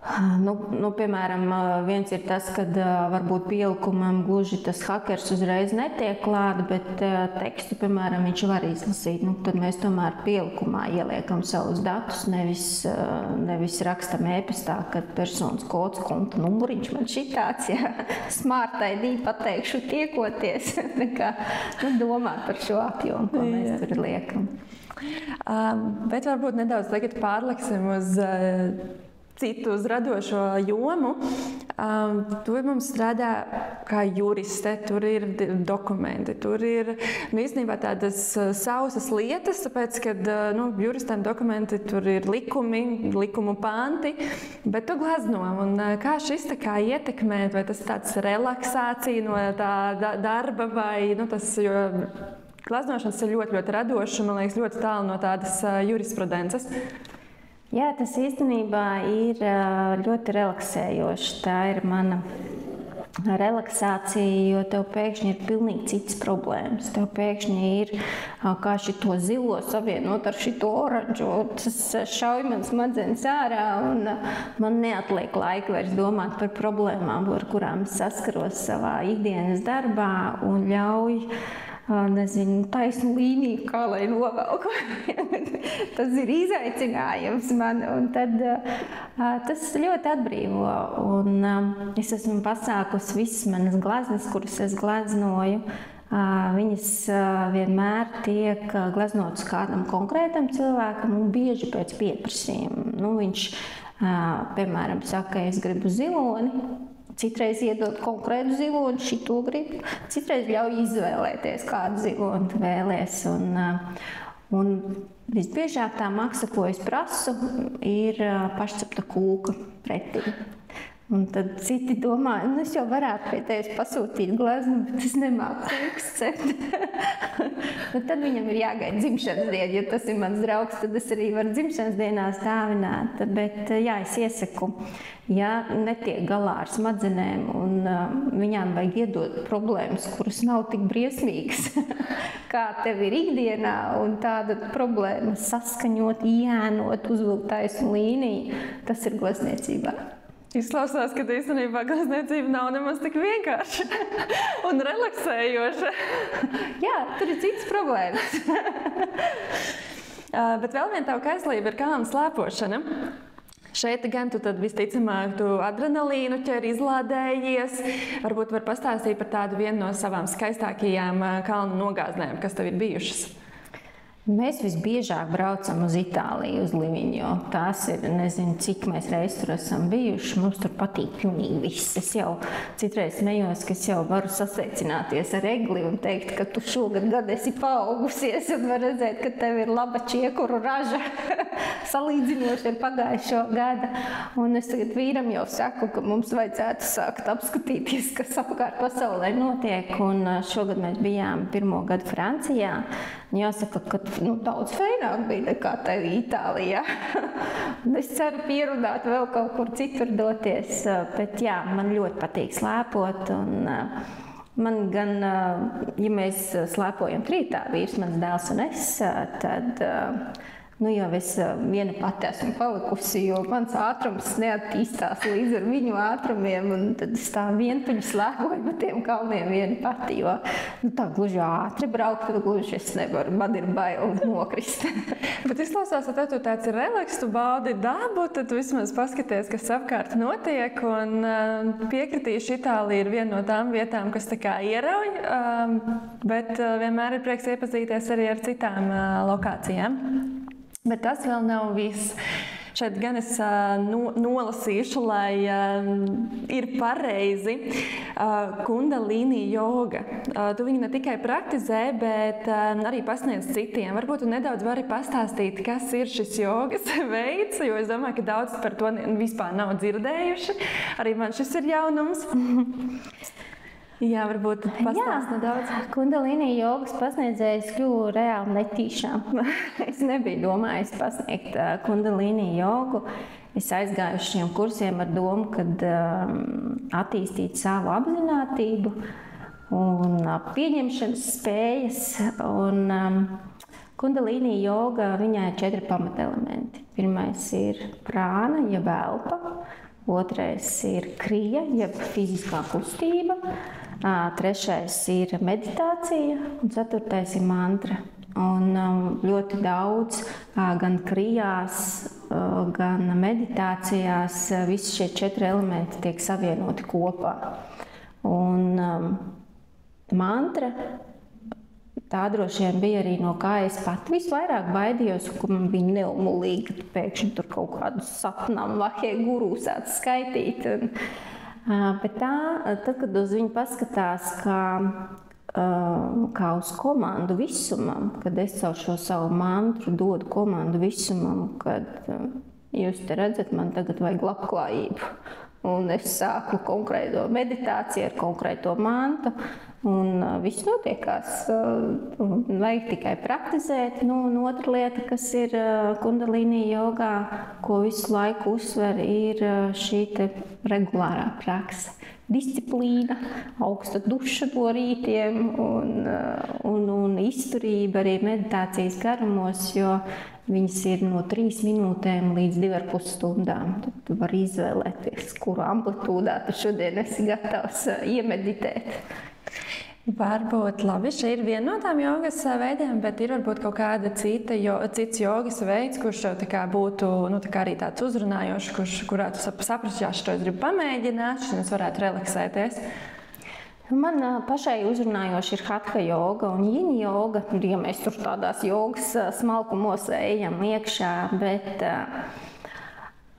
S2: Piemēram, viens ir tas, kad varbūt pielikumam gluži tas hakers uzreiz netiek klāt, bet tekstu, piemēram, viņš var izlasīt. Tad mēs tomēr pielikumā ieliekam savus datus, nevis rakstam e-pastā, kad personas kods, konta numuriņš man šitāds, Smart ID pateikšu tiekoties. Domāt par šo apjomu, ko mēs tur liekam.
S1: Bet varbūt nedaudz tagad pārliksim uz citu, uz radošo jomu. Tu mums strādā kā juriste, tur ir dokumenti, tur ir īstenībā tādas sausas lietas, tāpēc, kad juristiem dokumenti, tur ir likumu panti, bet tu glazno. Un kā šis ietekmē, vai tas tāds relaksācija no tā darba, vai tas, jo glaznošanas ir ļoti, ļoti radoša, man liekas, ļoti tālu no tādas jurisprudences.
S2: Jā, tas īstenībā ir ļoti relaksējoši. Tā ir mana relaksācija, jo tev pēkšņi ir pilnīgi citas problēmas. Tev pēkšņi ir kā šito zilo savienot ar šito oranžu. Tas šauj man smadzenes ārā un man neatliek laika vairs domāt par problēmām, ar kurām es saskaros savā ikdienas darbā un ļauj taisnu līniju, kā lai novelku. Tas ir izaicinājums man, un tad tas ļoti atbrīvo. Un es esmu pasākusi visas manas glaznes, kuras es glaznoju. Viņas vienmēr tiek glaznotas kādam konkrētam cilvēkam un bieži pēc pieprasījuma. Viņš, piemēram, saka, es gribu ziloni. Citreiz iedod konkrētu ziloni, šito gribu. Citreiz ļauj izvēlēties, kādu ziloni tu vēlies. Un visbiežāk tā maksa, ko es prasu, ir pašcepta kūka pretī. Un tad citi domā, es jau varētu pie tevis pasūtīt glaznu, bet es nemāku kūkas cept. Tad viņam ir jāgaida dzimšanas diena, ja tas ir mans draugs, tad es arī varu dzimšanas dienās dāvināt. Bet jā, es iesaku, ja netiek galā ar smadzenēm un viņām vajag iedot problēmas, kuras nav tik briesmīgas, kā tev ir ikdienā, un tāda problēma saskaņot, iēnot, uzvilkt taisnu līniju, tas ir glazniecībā.
S1: Izklausās, ka īstenībā glazniecība nav nemaz tik vienkārša un relaksējoša.
S2: Jā, tur ir citas problēmas.
S1: Bet vēl viena tava kaislība ir kalnu slēpošana. Šeit gan tu tad visticamāk tu adrenalīnu ķer, izlādējies. Varbūt var pastāstīt par tādu vienu no savām skaistākajām kalnu nogāznēm, kas tev ir bijušas.
S2: Mēs visbiežāk braucam uz Itāliju, uz Livigno. Tās ir, nezinu, cik mēs reiz tur esam bijuši. Mums tur patīk pilnīgi viss. Es jau citreiz smējos, ka es jau varu saseicināties ar Egli un teikt, ka tu šogad gadu esi paaugusies un var redzēt, ka tev ir laba čiekuru raža salīdzinoši ar pagājušo gadu. Un es tagad vīram jau saku, ka mums vajadzētu sākt apskatīties, kas apkārt pasaulē notiek. Un šogad mēs bijām pirmo gadu Francijā. Jāsaka, ka daudz feināk bija nekā tev Itālijā. Es ceru pierunāt vēl kaut kur citur doties, bet jā, man ļoti patīk slēpot. Un man gan, ja mēs slēpojam rītā, vīrs, mans dēls un es, tad jau es viena pati esmu palikusi, jo mans ātrums neattīstās līdz ar viņu ātrumiem, un tad es tā vientuļi slēpoju pa tiem kalniem viena pati, jo tā gluži ātri braukt, tad gluži es nevaru, man ir bail nokrist.
S1: Bet izklausās, ka tev tāds ir relaks, tu baudi dabu, tad tu vismaz paskaties, kas apkārt notiek, un piekritīšu, Itālija ir viena no tām vietām, kas tā kā ierauj, bet vienmēr ir prieks iepazīties arī ar citām lokācijām. Bet tas vēl nav viss. Šeit gan es nolasīšu, lai ir pareizi kundalīni joga. Tu viņu ne tikai praktizē, bet arī pasniedz citiem. Varbūt tu nedaudz vari pastāstīt, kas ir šis jogas veids, jo es domāju, ka daudz par to vispār nav dzirdējuši. Arī man šis ir jaunums. Jā, varbūt pastāst nedaudz.
S2: Kundalini jogas pasniedzējs kļuvu reāli netīšām. Es nebiju domājis pasniegt kundalini jogu. Es aizgāju uz šiem kursiem ar domu, kad attīstīt savu apzinātību un pieņemšanas spējas. Un kundalini joga, viņai ir 4 pamatelementi. Pirmais ir prāna, jeb elpa. Otrais ir krija, jeb fiziskā kustība. Trešais ir meditācija un 4. ir mantra. Un ļoti daudz gan krijās, gan meditācijās visi šie 4 elementi tiek savienoti kopā. Un mantra, tā droši vien bija arī no kā es pat visvairāk baidījos, kur man bija neumulīgi, kad pēkšņi tur kaut kādus sapnām vahie gurū sāc skaitīt. Bet tad, kad uz viņu paskatās kā uz komandu visumam, kad es caur šo savu mantru dodu komandu visumam, kad jūs te redzat, man tagad vajag labklājību. Un es sāku konkrēto meditāciju ar konkrēto mantu, un viss notiekās. Vajag tikai praktizēt. Un otra lieta, kas ir kundalini jogā, ko visu laiku uzsver, ir šī te regulārā prakse. Disciplīna, augsta duša no rītiem un izturība arī meditācijas garumos, jo viņas ir no 3 minūtēm līdz 2,5 stundām. Tad tu vari izvēlēties, kuru amplitūdā tu šodien esi gatavs iemeditēt.
S1: Varbūt labi, šī ir viena no tām jogas veidiem, bet ir varbūt kaut kāda cits jogas veids, kurš tev tā kā būtu tā kā arī tāds uzrunājošs, kurā tu saprasti, es gribu pamēģināt, un es varētu relaksēties.
S2: Man pašai uzrunājoši ir hatha joga un jini joga, ja mēs tur tādās jogas smalkumos ejam iekšā, bet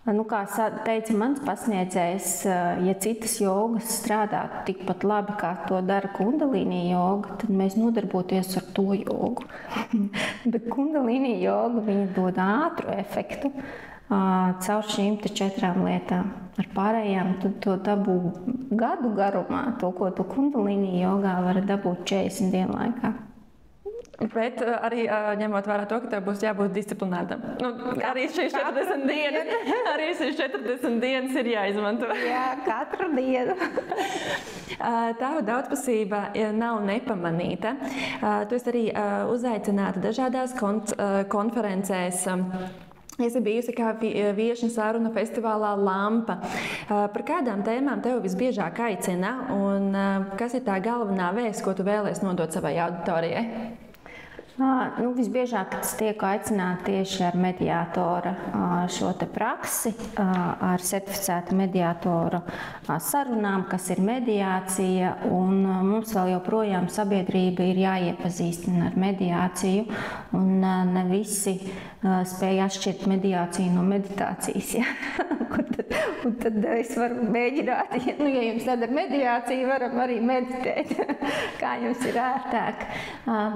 S2: kā teica mans pasniedzējs, ja citas jogas strādātu tikpat labi, kā to dara kundalini joga, tad mēs nodarboties ar to jogu. Bet kundalini joga, viņa dod ātru efektu caur šīm 4 lietām. Ar pārējām tu to dabū gadu garumā, to, ko tu kundalini jogā vari dabūt 40 dienu laikā.
S1: Bet arī ņemot vērā to, ka tev būs jābūt disciplinētam. Arī šīs 40 dienas ir jāizmanto.
S2: Jā, katru dienu.
S1: Tava daudzpusība nav nepamanīta. Tu esi arī uzaicināta dažādās konferencēs. Esi bijusi kā viešņa saruna festivālā Lampa. Par kādām tēmām tev visbiežāk aicina un kas ir tā galvenā vēsts, ko tu vēlies nodot savai auditorijai?
S2: Visbiežāk es tieku aicināta tieši ar mediātora šo te praksi, ar certificēta mediātora sarunām, kas ir mediācija, un mums vēl joprojām sabiedrība ir jāiepazīstina ar mediāciju, un ne visi spēja atšķirt mediāciju no meditācijas. Ja? Un tad es varu mēģināt, ja jums tad ar mediāciju varam arī meditēt, kā jums ir ērtāk.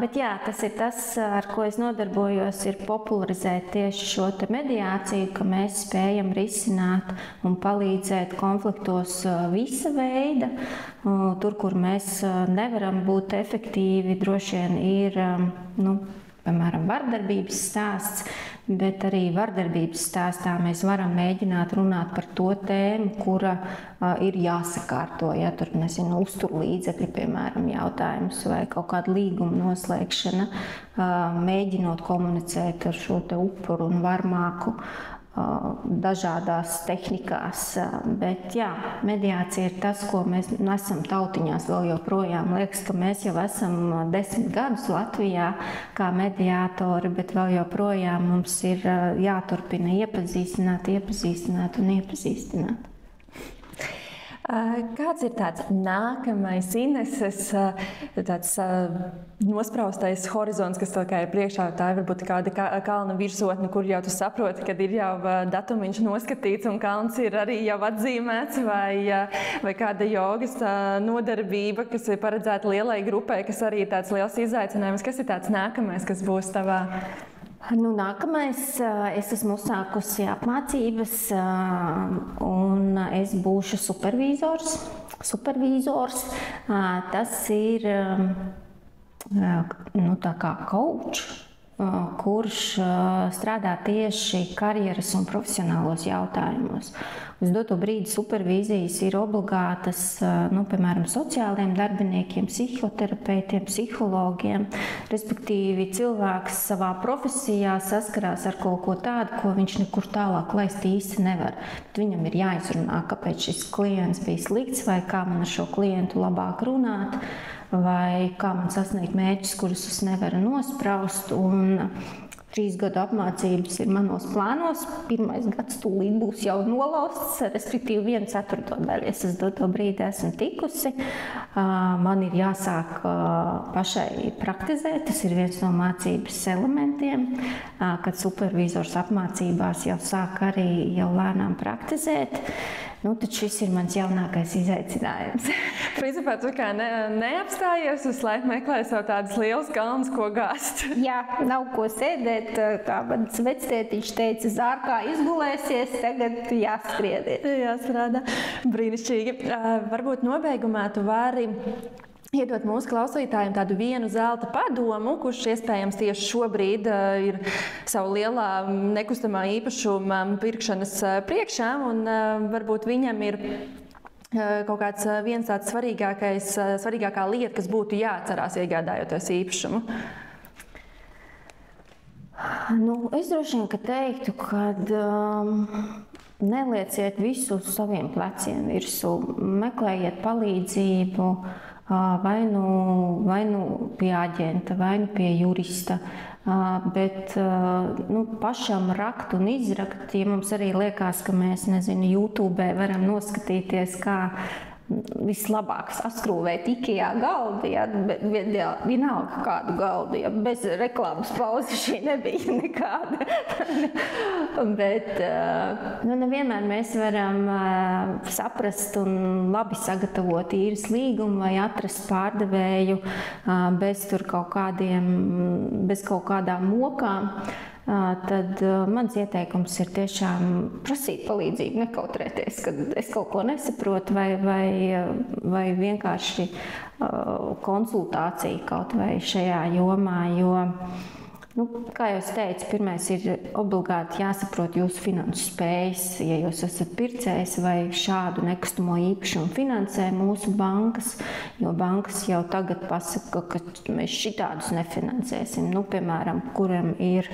S2: Bet jā, tas ir tas, ar ko es nodarbojos, ir popularizēt tieši šo te mediāciju, ka mēs spējam risināt un palīdzēt konfliktos visa veida. Tur, kur mēs nevaram būt efektīvi, droši vien ir, piemēram, vardarbības stāsts, bet arī vardarbības stāstā mēs varam mēģināt runāt par to tēmu, kura ir jāsakārto, ja tur, uzturlīdzekļi, piemēram, jautājums vai kaut kāda līguma noslēgšana, mēģinot komunicēt ar šo te upuru un varmāku dažādās tehnikās, bet jā, mediācija ir tas, ko mēs esam tautiņās vēl joprojām. Liekas, ka mēs jau esam 10 gadus Latvijā kā mediātori, bet vēl joprojām mums ir jāturpina iepazīstināt un iepazīstināt.
S1: Kāds ir tāds nākamais Ineses tāds nospraustais horizonts, kas tev ir priekšā? Tā ir varbūt kāda kalna virsotne, kur jau tu saproti, kad ir jau datumiņš noskatīts un kalns ir arī jau atzīmēts, vai kāda jogas nodarbība, kas ir paredzēta lielai grupai, kas arī ir tāds liels izaicinājums. Kas ir tāds nākamais, kas būs tavā
S2: Nākamais, es esmu uzsākusi apmācības, un es būšu supervīzors. Tas ir tā kā coach, kurš strādā tieši karjeras un profesionālos jautājumos. Uz doto brīdi supervīzijas ir obligātas, piemēram, sociāliem darbiniekiem, psihoterapeitiem, psihologiem. Respektīvi, cilvēks savā profesijā saskarās ar kaut ko tādu, ko viņš nekur tālāk laist īsti nevar. Bet viņam ir jāizrunā, kāpēc šis klients bija slikts, vai kā man ar šo klientu labāk runāt, vai kā man sasniegt mērķus, kurus es nevaru nospraust. Un 3 gadu apmācības ir manos plānos. 1. gads tūlīt būs jau nolausts, respektīvi 1/4 daļu es uz doto brīdi esmu tikusi. Man ir jāsāk pašai praktizēt, tas ir viens no mācības elementiem, kad supervizors apmācībās jau sāk arī jau lēnām praktizēt. Tad šis ir mans jaunākais izaicinājums.
S1: Principā tu kā neapstājies, visu laiku meklēji sev tādas lielas kalnas, ko gāzt.
S2: Jā, nav ko sēdēt. Kā mans vectētiņš teica, zārkā izgulēsies, tagad jāskrieties.
S1: Jāstrādā. Brīnišķīgi. Varbūt nobeigumā tu vari iedot mūsu klausītājiem tādu vienu zelta padomu, kurš iespējams tieši šobrīd ir savu lielā nekustamā īpašuma pirkšanas priekšā, un varbūt viņam ir kaut kāds viens tāds svarīgākā lieta, kas būtu jāatcerās iegādājoties īpašumu.
S2: Es droši vien teiktu, ka nelieciet visu uz saviem pleciem virsū, meklējiet palīdzību, vai nu pie aģenta, vai nu pie jurista, bet pašam rakt un izrakt, ja mums arī liekas, ka mēs, YouTube varam noskatīties, kā vislabāk saskrūvēt IKEA galdu, vienalga kādu galdu, bez reklāmas pauzes šī nebija nekāda. Bet nevienmēr mēs varam saprast un labi sagatavot īres līgumu vai atrast pārdevēju bez kaut kādām mokām. Tad mans ieteikums ir tiešām prasīt palīdzību, nekautrēties, kad es kaut ko nesaprotu, vai vienkārši konsultāciju kaut vai šajā jomā, jo, kā jau es teicu, pirmais ir obligāti jāsaprot jūsu finansu spējas, ja jūs esat pircējs vai šādu nekustamo īpašumu finansē mūsu bankas, jo bankas jau tagad pasaka, ka mēs šitādus nefinansēsim, piemēram, kuram ir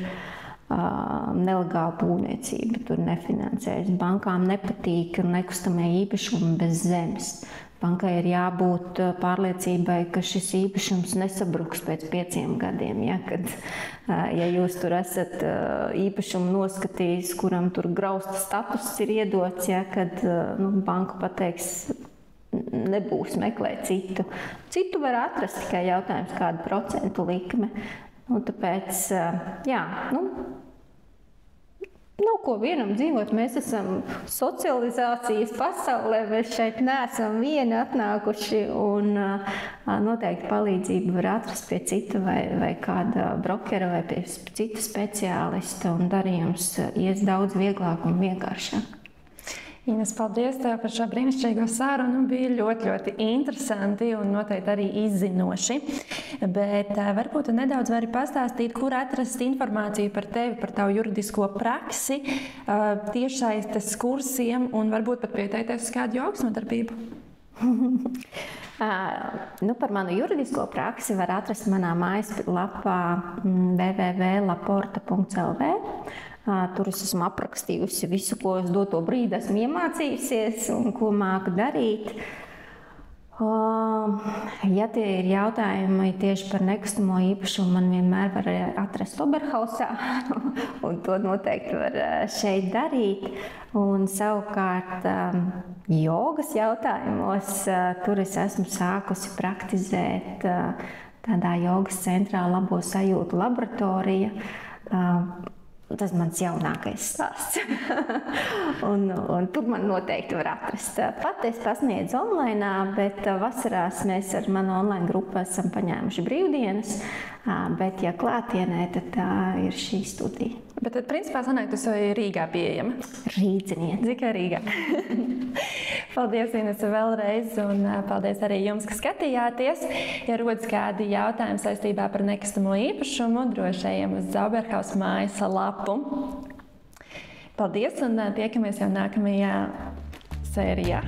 S2: nelegāla būvniecība, tur nefinansējas. Bankām nepatīk nekustamie īpašumi bez zemes. Bankai ir jābūt pārliecībai, ka šis īpašums nesabruks pēc 5 gadiem. Ja jūs tur esat īpašumu noskatījis, kuram tur grausta status ir iedots, kad banka pateiks, nebūs meklēt citu. Citu var atrast, tikai jautājums, kāda procentu likme. Tāpēc, nav ko vienam dzīvot, mēs esam socializācijas pasaulē, mēs šeit neesam vieni atnākuši, un noteikti palīdzību var atrast pie cita vai kāda brokera vai pie cita speciālista, un darījums ies daudz vieglāk un vienkāršāk.
S1: Ines, paldies tev par šo brīnišķīgo sarunu. Bija ļoti, ļoti interesanti un noteikti arī izzinoši. Bet varbūt tu nedaudz vari pastāstīt, kur atrast informāciju par tevi, par tavu juridisko praksi, tiešsaistes kursiem un varbūt pat pieteikties uz kādu jogas nodarbību.
S2: Par manu juridisko praksi var atrast manā mājaslapā www.laporta.lv. Tur es esmu aprakstījusi visu, ko es doto brīdi esmu iemācījusies un ko māku darīt. Ja tie ir jautājumi tieši par nekustamo īpašumu, man vienmēr var atrast Oberhausā, un to noteikti var šeit darīt. Un savukārt jogas jautājumos, tur es esmu sākusi praktizēt tādā jogas centrā Labo sajūtu laboratorija. Tas mans jaunākais stāsts. un tur man noteikti var atrast. Pat es pasniedzu online, bet vasarās mēs ar manu online grupu esam paņēmuši brīvdienas. Bet, ja klātienē, tad tā ir šī studija.
S1: Bet tad, principā, sanāk, tas jau ir Rīgā pieejama?
S2: Rīdziniet.
S1: Tikai Rīgā. Paldies, Inese, vēlreiz, un paldies arī jums, ka skatījāties. Ja rodas kādi jautājumi saistībā par nekustamo īpašumu, droši ejam uz Zauberhaus mājas lapu. Paldies, un tiekamies jau nākamajā sērijā.